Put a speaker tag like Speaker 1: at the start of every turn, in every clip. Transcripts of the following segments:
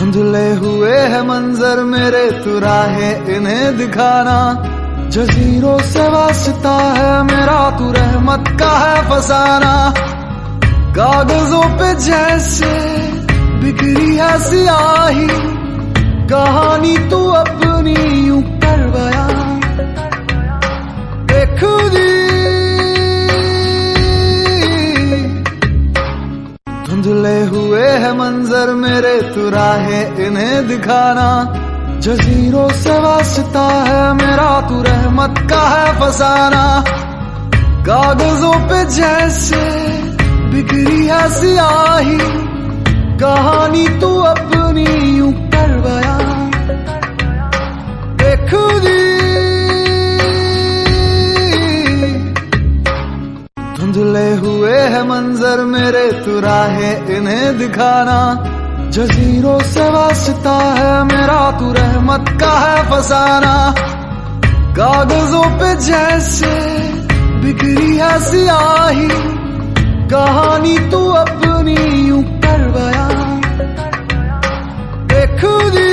Speaker 1: धुंधले हुए है मंजर मेरे तू राहें इन्हें दिखाना। जजीरों से वास्ता है मेरा तू रहमत का है फसाना। कागजों पे जैसे बिखरी है सियाही, कहानी तू अपनी यूं कर बयां। खुदी धुंधले हुए है मंजर मेरे तू राहें इन्हें दिखाना। जजीरों से वास्ता है मेरा तू रहमत का है फसाना। कागजों पे जैसे बिखरी है सियाही, कहानी तू अपनी यूं कर बयां। खुदी धुंधले हुए है मंजर मेरे तू राहें इन्हें दिखाना। जजीरों से वास्ता है मेरा तू रहमत का है फसाना। कागजों पे जैसे बिखरी है सियाही, कहानी तू अपनी यूं कर बयां। खुदी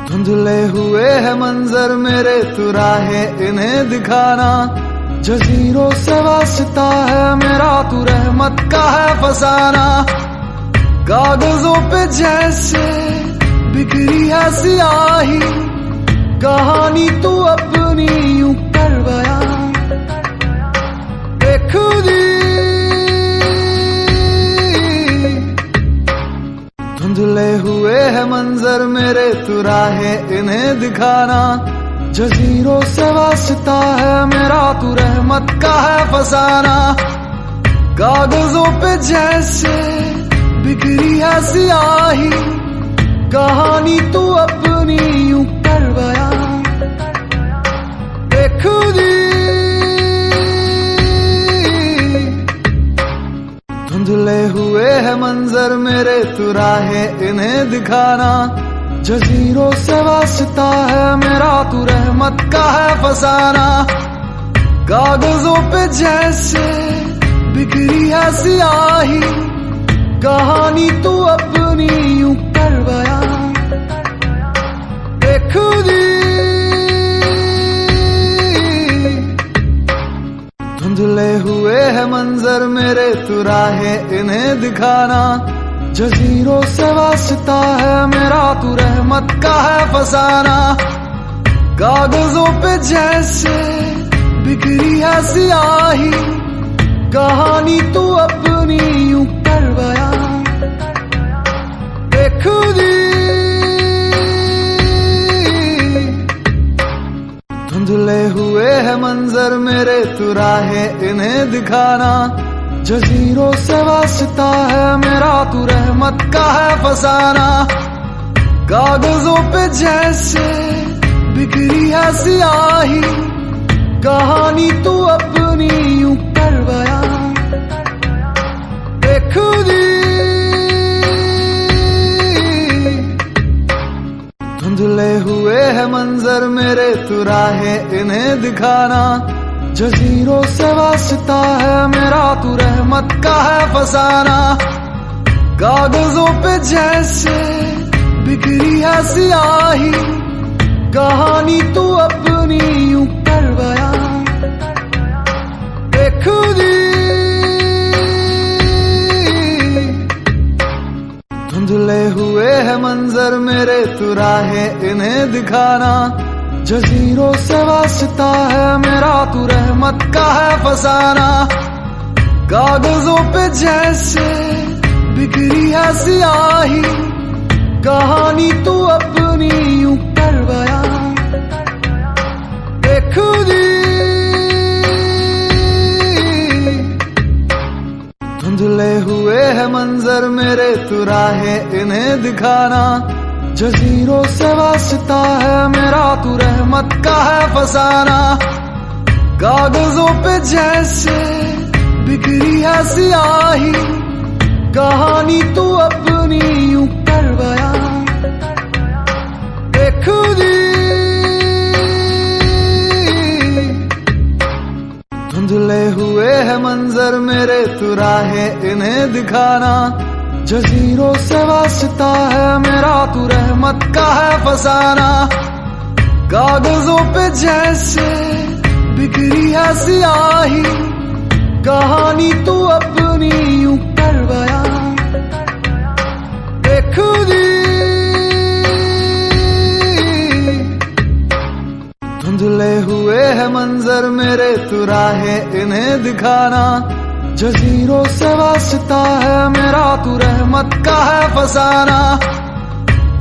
Speaker 1: धुंधले हुए है मंजर मेरे तू राहें इन्हें दिखाना। जजीरों से वास्ता है मेरा तू रहमत का है फसाना। कागजों पे जैसे बिखरी है सियाही, कहानी तू अपनी यूं कर बयां। खुदी धुंधले हुए है मंजर मेरे तू राहें इन्हें दिखाना। जजीरों से वास्ता है मेरा तू रहमत का है फसाना। कागजों पे जैसे बिखरी है सियाही, कहानी तू अपनी यूं कर बयां। खुदी धुंधले हुए है मंजर मेरे तू राहें इन्हें दिखाना। जजीरों से वास्ता है मेरा तू रहमत का है फसाना। कागजों पे जैसे बिखरी है सियाही, कहानी तू अपनी यूं कर बयां। खुदी धुंधले हुए है मंजर मेरे तू राहें इन्हें दिखाना। जजीरों से वास्ता है मेरा तू रहमत का है फसाना। कागजों पे जैसे बिखरी है सियाही, कहानी तू अपनी यूं कर बयां। खुदी धुंधले हुए है मंजर मेरे तू राहें इन्हें दिखाना। जजीरों से वास्ता है मेरा तू रहमत का है फसाना। कागजों पे जैसे बिखरी है सियाही, कहानी तू अपनी यूं कर बयां। खुदी धुंधले हुए है मंजर मेरे तू राहें इन्हें दिखाना। जजीरों से वास्ता है मेरा तू रहमत का है फसाना। कागजों पे जैसे बिखरी है सियाही, कहानी तू अपनी यूं कर बयां। खुदी धुंधले हुए है मंजर मेरे तू राहें इन्हें दिखाना। जजीरों से वास्ता है मेरा तू रहमत का है फसाना। कागजों पे जैसे बिखरी है सियाही, कहानी तू अपनी यूं कर बयां। खुदी धुंधले हुए है मंजर मेरे तू राहें इन्हें दिखाना। जजीरों से वास्ता है मेरा तू रहमत का है फसाना। कागजों पे जैसे बिखरी है सियाही, कहानी तू अपनी यूं कर बयां। खुदी धुंधले हुए है है मंजर मेरे तू राहे इन्हें दिखाना। जजीरों से वास्ता है मेरा तू रहमत का है फसाना। कागजों पे जैसे बिखरी है सियाही, कहानी तू अपनी यूं कर बयां। खुदी धुंधले हुए है मंजर मेरे तू राहे इन्हें दिखाना। जजीरों से वास्ता है मेरा तू रहमत का है फसाना।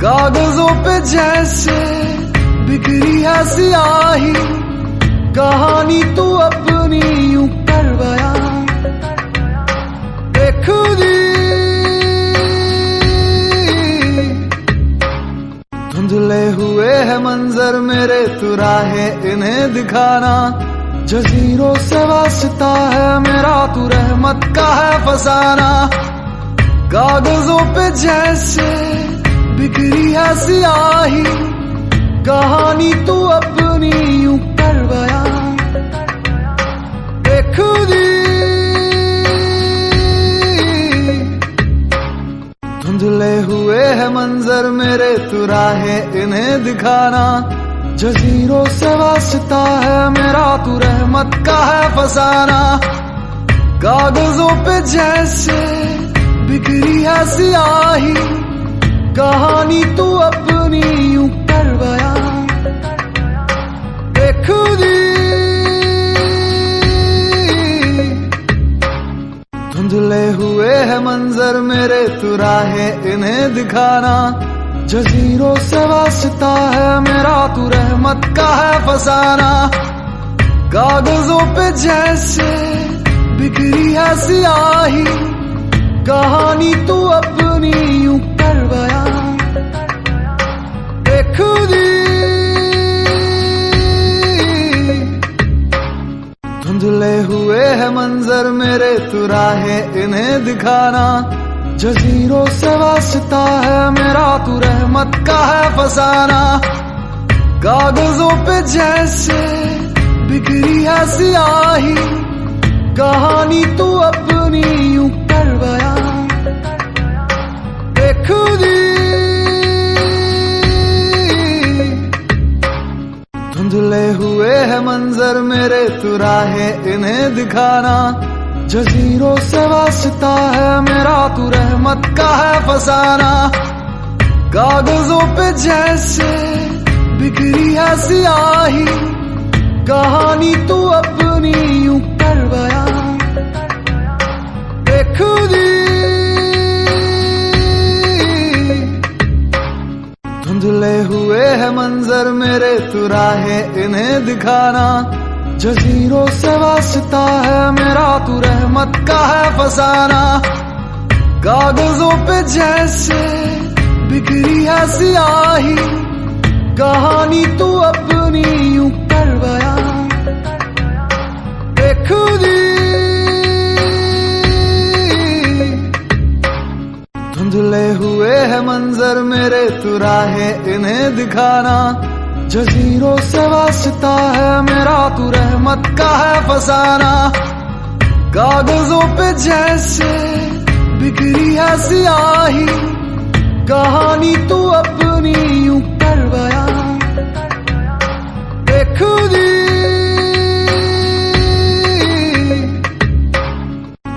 Speaker 1: कागजों पे जैसे बिखरी है सियाही, कहानी तू अपनी यूं कर बयां। खुदी धुंधले हुए है मंजर मेरे तू राहे इन्हें दिखाना। जजीरों से वास्ता है मेरा तू रहमत का है फसाना। कागजों पे जैसे बिखरी है सियाही, कहानी तू अपनी यूं कर बयां। खुदी धुंधले हुए है मंजर मेरे तू राहे इन्हें दिखाना। जजीरों से वास्ता है मेरा तू रहमत का है फसाना। कागजों पे जैसे बिखरी है सियाही, कहानी तू अपनी यूं कर बयां। खुदी धुंधले हुए है मंजर मेरे तू राहे इन्हें दिखाना। जजीरों से वास्ता है मेरा तू रहमत का है फसाना। कागजों पे जैसे बिखरी है सियाही, कहानी तू अपनी यूं कर बयां। खुदी धुंधले हुए है मंजर मेरे तू राहे इन्हें दिखाना। जजीरों से वास्ता है मेरा तू रहमत का है फसाना। कागजों पे जैसे बिखरी है सियाही, कहानी तू अपनी यूं कर बयां। खुदी धुंधले हुए है मंजर मेरे तू राहे इन्हें दिखाना। जजीरों से वास्ता है मेरा तू रहमत का है फसाना। कागजों पे जैसे बिखरी है सियाही, कहानी तू अपनी यूं कर बयां। खुदी धुंधले हुए है मंजर मेरे तू राहे इन्हें दिखाना। जजीरों से वास्ता है मेरा तू रहमत का है फसाना। कागजों पे जैसे बिखरी है सियाही, कहानी तू अपनी यूं कर बयां। खुदी धुंधले हुए है मंजर मेरे तू राहे इन्हें दिखाना। जजीरों से वास्ता है मेरा तू रहमत का है फसाना। कागजों पे जैसे बिखरी है सियाही, कहानी तू अपनी यूं कर बयां। खुदी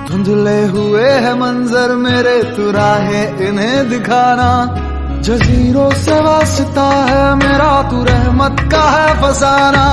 Speaker 1: धुंधले हुए है मंजर मेरे तू राहे इन्हें दिखाना। जजीरों से वास्ता है मेरा तू रहमत का है फसाना।